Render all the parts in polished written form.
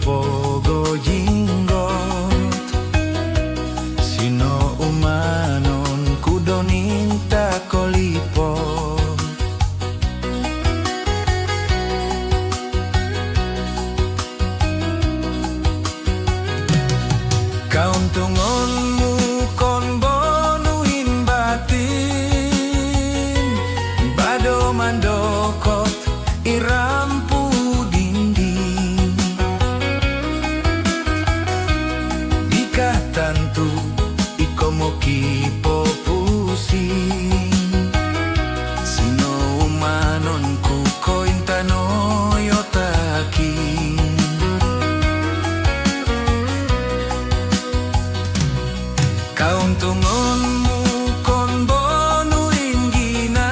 pogo jinggot sino umanon kudoninta kolipo kauntungonmu kon bonuhin batin bado mandokot irampu dinding dikah tantu iko moki pusing sino umanon ku kointano yotaki kauntungonmu kon bonuin gina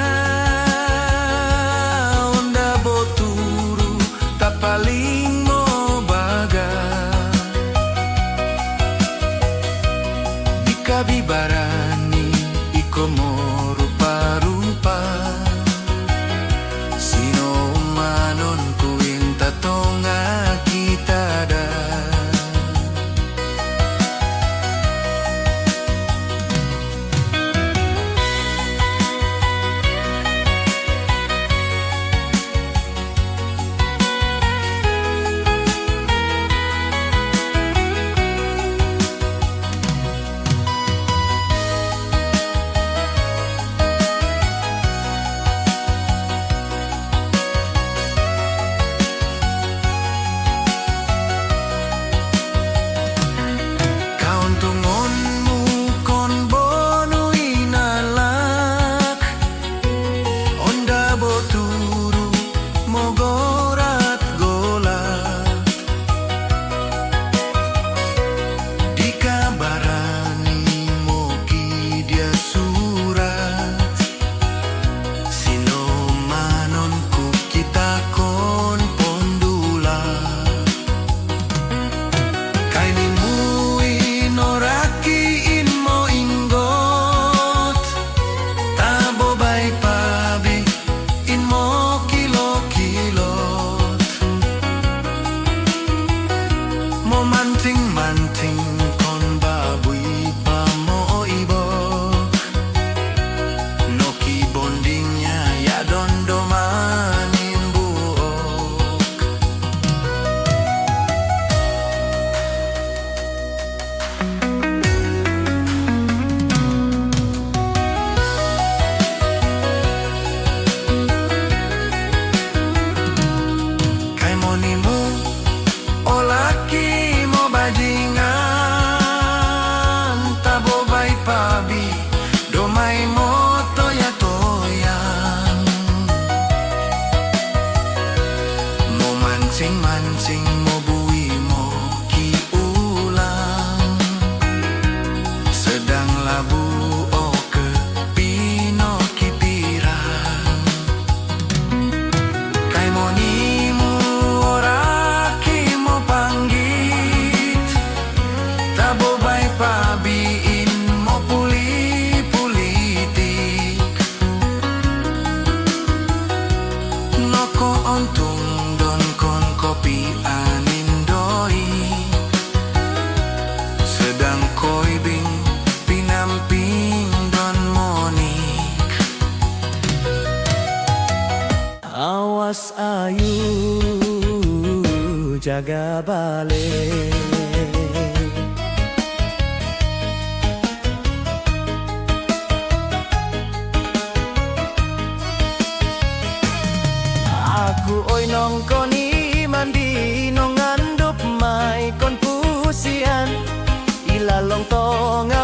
onda boturu tapaling mo baga dikabibarani iko mo rupa-rupa sino umanon kuin tatonga kita da manting kon babui pamo ibok noki bondingnya ya dondo manin buok kai monimu olaki bajingan tabo bai pabi domai moto ya toyang mo mancing mo bui mo ki ulang sedang labu oke pino ki pirang kai monimu oraki mo panggit tabo bai pabiin mo politik noko ontung don kon kopi anin doi sedang koi bing pinamping don monik awas ayu jaga balik aku oi nongkoni mandi nongandup mai kon pusian ilalong tonga